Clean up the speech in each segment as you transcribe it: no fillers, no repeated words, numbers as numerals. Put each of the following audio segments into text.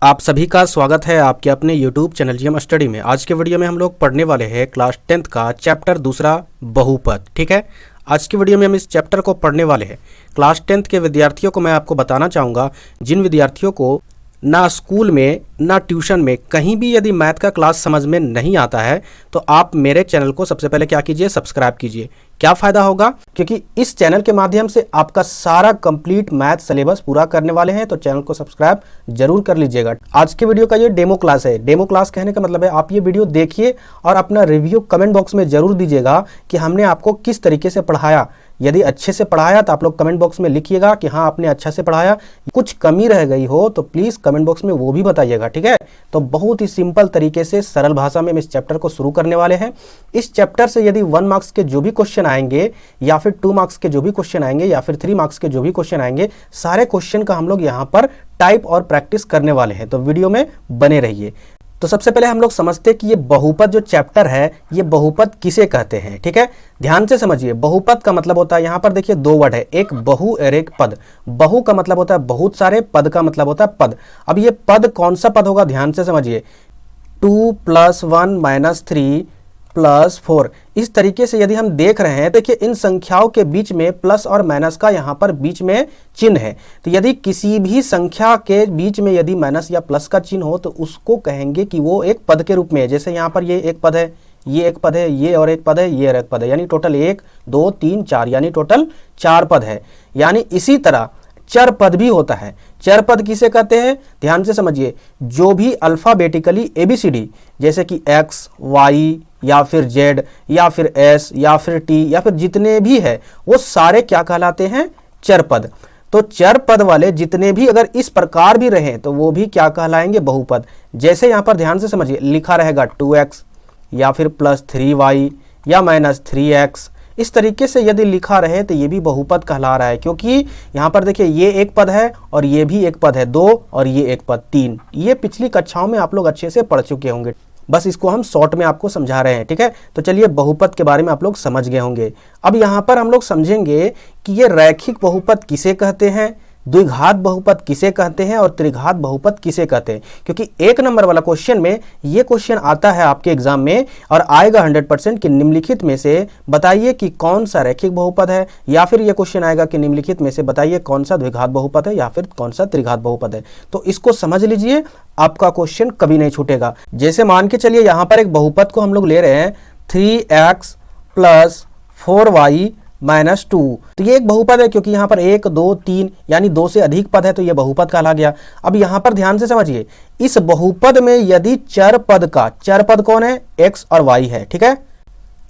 आप सभी का स्वागत है आपके अपने YouTube चैनल जीएम स्टडी में। आज के वीडियो में हम लोग पढ़ने वाले हैं क्लास 10th का चैप्टर दूसरा बहुपद। ठीक है, आज की वीडियो में हम इस चैप्टर को पढ़ने वाले हैं। क्लास 10th के विद्यार्थियों को मैं आपको बताना चाहूँगा, जिन विद्यार्थियों को ना स्कूल में ना ट्यूशन में कहीं भी यदि मैथ का क्लास समझ में नहीं आता है तो आप मेरे चैनल को सबसे पहले क्या कीजिए, सब्सक्राइब कीजिए। क्या फ़ायदा होगा, क्योंकि इस चैनल के माध्यम से आपका सारा कंप्लीट मैथ सिलेबस पूरा करने वाले हैं, तो चैनल को सब्सक्राइब जरूर कर लीजिएगा। आज के वीडियो का ये डेमो क्लास है। डेमो क्लास कहने का मतलब है आप ये वीडियो देखिए और अपना रिव्यू कमेंट बॉक्स में जरूर दीजिएगा कि हमने आपको किस तरीके से पढ़ाया। यदि अच्छे से पढ़ाया तो आप लोग कमेंट बॉक्स में लिखिएगा कि हाँ आपने अच्छा से पढ़ाया। कुछ कमी रह गई हो तो प्लीज़ कमेंट बॉक्स में वो भी बताइएगा। ठीक है, तो बहुत ही सिंपल तरीके से सरल भाषा में हम इस चैप्टर को शुरू करने वाले हैं। इस चैप्टर से यदि 1 मार्क्स के जो भी क्वेश्चन आएंगे या फिर 2 मार्क्स के जो भी क्वेश्चन आएंगे या फिर 3 मार्क्स के जो भी क्वेश्चन आएंगे, सारे क्वेश्चन का हम लोग यहाँ पर टाइप और प्रैक्टिस करने वाले हैं, तो वीडियो में बने रहिए। तो सबसे पहले हम लोग समझते हैं कि ये बहुपद जो चैप्टर है ये बहुपद किसे कहते हैं। ठीक है, ध्यान से समझिए। बहुपद का मतलब होता है, यहाँ पर देखिए 2 वर्ड है, एक बहु और एक पद। बहु का मतलब होता है बहुत सारे, पद का मतलब होता है पद। अब ये पद कौन सा पद होगा, ध्यान से समझिए। 2 + 1 - 3 + 4, इस तरीके से यदि हम देख रहे हैं, देखिए इन संख्याओं के बीच में प्लस और माइनस का यहाँ पर बीच में चिन्ह है। तो यदि किसी भी संख्या के बीच में यदि माइनस या प्लस का चिन्ह हो तो उसको कहेंगे कि वो एक पद के रूप में है। जैसे यहाँ पर ये एक पद है, ये एक पद है, ये और एक पद है, ये और एक पद है, यानी टोटल 1 2 3 4, यानी टोटल 4 पद है। यानी इसी तरह चर पद भी होता है। चर पद किसे कहते हैं, ध्यान से समझिए। जो भी अल्फाबेटिकली ABCD जैसे कि X Y या फिर Z या फिर S या फिर T या फिर जितने भी है वो सारे क्या कहलाते हैं, चर पद। तो चर पद वाले जितने भी अगर इस प्रकार भी रहे तो वो भी क्या कहलाएंगे, बहुपद। जैसे यहाँ पर ध्यान से समझिए, लिखा रहेगा 2x या फिर +3y या -3x, इस तरीके से यदि लिखा रहे तो ये भी बहुपद कहला रहा है, क्योंकि यहाँ पर देखिए ये एक पद है और ये भी एक पद है 2 और ये एक पद 3। ये पिछली कक्षाओं में आप लोग अच्छे से पढ़ चुके होंगे, बस इसको हम शॉर्ट में आपको समझा रहे हैं। ठीक है, तो चलिए बहुपद के बारे में आप लोग समझ गए होंगे। अब यहाँ पर हम लोग समझेंगे कि ये रैखिक बहुपद किसे कहते हैं, द्विघात बहुपद किसे कहते हैं और त्रिघात बहुपद किसे कहते हैं। क्योंकि 1 नंबर वाला क्वेश्चन में ये क्वेश्चन आता है आपके एग्जाम में और आएगा 100% कि निम्नलिखित में से बताइए कि कौन सा रैखिक बहुपद है, या फिर ये क्वेश्चन आएगा कि निम्नलिखित में से बताइए कौन सा द्विघात बहुपद है या फिर कौन सा त्रिघात बहुपद है। तो इसको समझ लीजिए, आपका क्वेश्चन कभी नहीं छूटेगा। जैसे मान के चलिए यहाँ पर एक बहुपद को हम लोग ले रहे हैं 3x + 4y - 2, तो ये एक बहुपद है, क्योंकि यहाँ पर 1 2 3 यानी 2 से अधिक पद है, तो ये बहुपद कहला गया। अब यहाँ पर ध्यान से समझिए, इस बहुपद में यदि चर पद कौन है, x और y है। ठीक है,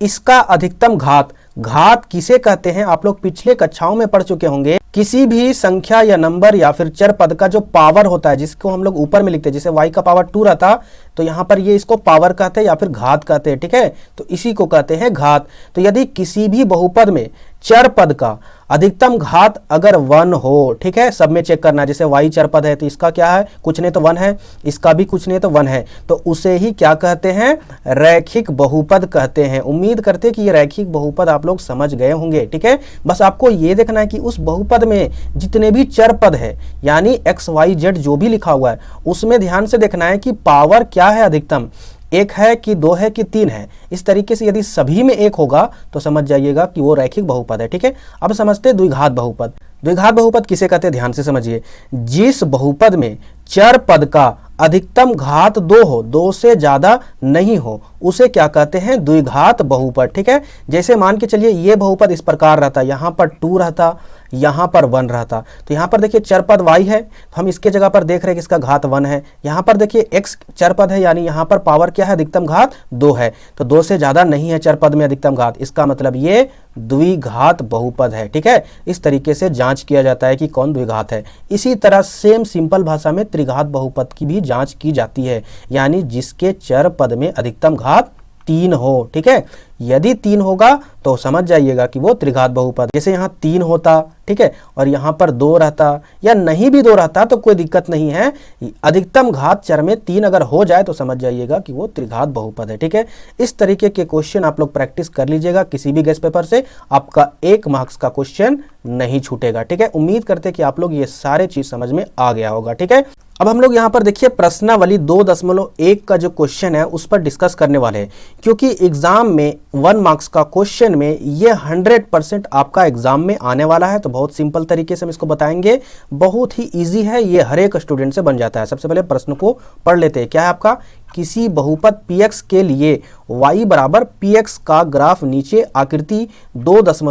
इसका अधिकतम घात किसे कहते हैं, आप लोग पिछले कक्षाओं में पढ़ चुके होंगे। किसी भी संख्या या नंबर या फिर चर पद का जो पावर होता है, जिसको हम लोग ऊपर में लिखते हैं, जैसे y का पावर 2 रहता तो यहाँ पर ये इसको पावर कहते हैं या फिर घात कहते हैं। ठीक है, तो इसी को कहते हैं घात। तो यदि किसी भी बहुपद में चर पद का अधिकतम घात अगर 1 हो, ठीक है, सब में चेक करना, जैसे y चर पद है तो इसका क्या है, कुछ नहीं तो 1 है, इसका भी कुछ नहीं तो 1 है, तो उसे ही क्या कहते हैं, रैखिक बहुपद कहते हैं। उम्मीद करते हैं कि ये रैखिक बहुपद आप लोग समझ गए होंगे। ठीक है, बस आपको ये देखना है कि उस बहुपद में जितने भी चर पद है, यानी x y z जो भी लिखा हुआ है, उसमें ध्यान से देखना है कि पावर क्या है अधिकतम, 1 है कि 2 है कि 3 है। इस तरीके से यदि सभी में 1 होगा तो समझ जाइएगा कि वो रैखिक बहुपद है। ठीक है, अब समझते हैं द्विघात बहुपद। द्विघात बहुपद किसे कहते हैं, ध्यान से समझिए। जिस बहुपद में चर पद का अधिकतम घात 2 हो, 2 से ज्यादा नहीं हो, उसे क्या कहते हैं, द्विघात बहुपद। ठीक है, जैसे मान के चलिए ये बहुपद इस प्रकार रहता, यहाँ पर 2 रहता, यहाँ पर 1 रहता, तो यहाँ पर देखिए चर पद y है, तो हम इसके जगह पर देख रहे हैं कि इसका घात 1 है। यहाँ पर देखिए x चर पद है, यानी यहाँ पर पावर क्या है, अधिकतम घात 2 है, तो 2 से ज्यादा नहीं है चर पद में अधिकतम घात, इसका मतलब ये द्विघात बहुपद है। ठीक है, इस तरीके से जांच किया जाता है कि कौन द्विघात है। इसी तरह सेम सिंपल भाषा में त्रिघात बहुपद की भी जांच की जाती है, यानी जिसके चर पद में अधिकतम घात 3 हो। ठीक है, यदि 3 होगा तो समझ जाइएगा कि वो त्रिघात बहुपद। जैसे यहाँ 3 होता, ठीक है, और यहाँ पर 2 रहता या नहीं भी 2 रहता तो कोई दिक्कत नहीं है, अधिकतम घात चर में 3 अगर हो जाए तो समझ जाइएगा कि वो त्रिघात बहुपद है। ठीक है, इस तरीके के क्वेश्चन आप लोग प्रैक्टिस कर लीजिएगा, किसी भी गेस्ट पेपर से आपका 1 मार्क्स का क्वेश्चन नहीं छूटेगा। ठीक है, उम्मीद करते कि आप लोग ये सारे चीज समझ में आ गया होगा। ठीक है, अब हम लोग यहाँ पर देखिए प्रश्नावली 2.1 का जो क्वेश्चन है उस पर डिस्कस करने वाले हैं, क्योंकि एग्जाम में 1 मार्क्स का क्वेश्चन में ये 100% आपका एग्जाम में आने वाला है। तो बहुत सिंपल तरीके से हम इसको बताएंगे, बहुत ही इजी है, ये हर एक स्टूडेंट से बन जाता है। सबसे पहले प्रश्न को पढ़ लेते हैं। क्या है आपका, किसी बहुपद px के लिए y बराबर px का ग्राफ नीचे आकृति 2.10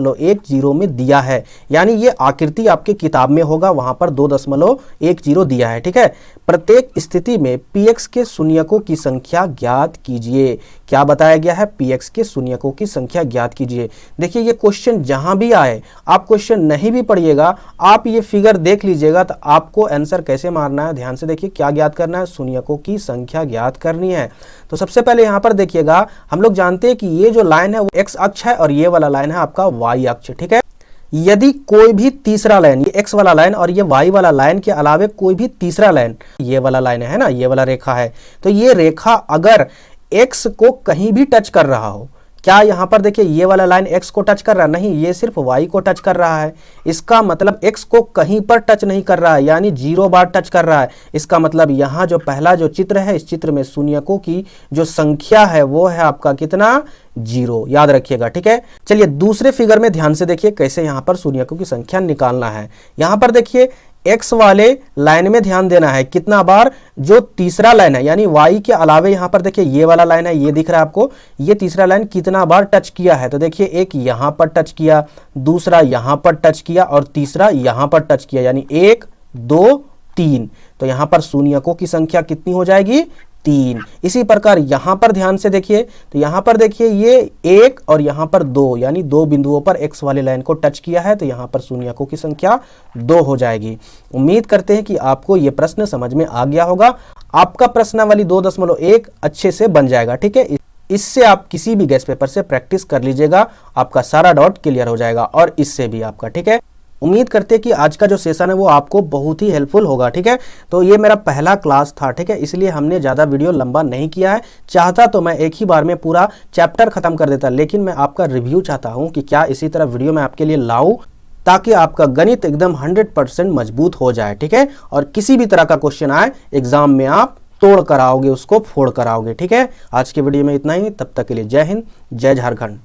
में दिया है। यानी ये आकृति आपके किताब में होगा, वहां पर 2.10 दिया है। ठीक है, प्रत्येक स्थिति में px के शून्यकों की संख्या ज्ञात कीजिए। क्या बताया गया है, px के शून्यकों की संख्या ज्ञात कीजिए। देखिए ये क्वेश्चन जहां भी आए, आप क्वेश्चन नहीं भी पढ़िएगा, आप ये फिगर देख लीजिएगा तो आपको आंसर कैसे मारना है। ध्यान से देखिए, क्या ज्ञात करना है, शून्यकों की संख्या ज्ञात करनी है। तो सबसे पहले यहां पर देखिएगा, हम लोग जानते हैं कि ये जो लाइन है वो x अक्ष है और ये वाला लाइन है आपका y अक्ष। ठीक है, यदि कोई भी तीसरा लाइन, ये x वाला लाइन और ये y वाला लाइन के अलावे कोई भी तीसरा लाइन, ये वाला लाइन है ना, ये वाला रेखा है, तो ये रेखा अगर x को कहीं भी टच कर रहा हो, क्या यहां पर देखिए ये वाला लाइन x को टच कर रहा है, नहीं, ये सिर्फ y को टच कर रहा है। इसका मतलब x को कहीं पर टच नहीं कर रहा है, यानी 0 बार टच कर रहा है। इसका मतलब यहां जो पहला जो चित्र है, इस चित्र में शून्यकों की जो संख्या है वो है आपका कितना, 0, याद रखिएगा। ठीक है, चलिए दूसरे फिगर में ध्यान से देखिए कैसे यहां पर शून्यकों की संख्या निकालना है। यहां पर देखिए x वाले लाइन में ध्यान देना है, कितना बार, जो तीसरा लाइन है यानी y के अलावे यहां पर देखिए ये वाला लाइन है, ये दिख रहा है आपको, ये तीसरा लाइन कितना बार टच किया है। तो देखिए एक यहां पर टच किया, दूसरा यहां पर टच किया और तीसरा यहां पर टच किया, यानी 1 2 3। तो यहां पर शून्यकों की संख्या कितनी हो जाएगी, 3। इसी प्रकार यहां पर ध्यान से देखिए, तो यहां पर देखिए ये 1 और यहां पर 2, यानी 2 बिंदुओं पर x वाले लाइन को टच किया है, तो यहां पर शून्यकों की संख्या 2 हो जाएगी। उम्मीद करते हैं कि आपको ये प्रश्न समझ में आ गया होगा। आपका प्रश्नावली 2.1 अच्छे से बन जाएगा। ठीक है, इससे आप किसी भी गेस्ट पेपर से प्रैक्टिस कर लीजिएगा, आपका सारा डाउट क्लियर हो जाएगा, और इससे भी आपका। ठीक है, उम्मीद करते हैं कि आज का जो सेशन है वो आपको बहुत ही हेल्पफुल होगा। ठीक है, तो ये मेरा पहला क्लास था। ठीक है, इसलिए हमने ज़्यादा वीडियो लंबा नहीं किया है। चाहता तो मैं एक ही बार में पूरा चैप्टर खत्म कर देता, लेकिन मैं आपका रिव्यू चाहता हूँ कि क्या इसी तरह वीडियो मैं आपके लिए लाऊं, ताकि आपका गणित एकदम 100% मजबूत हो जाए। ठीक है, और किसी भी तरह का क्वेश्चन आए एग्जाम में आप तोड़ कर आओगे, उसको फोड़ कर आओगे। ठीक है, आज के वीडियो में इतना ही, तब तक के लिए जय हिंद, जय झारखंड।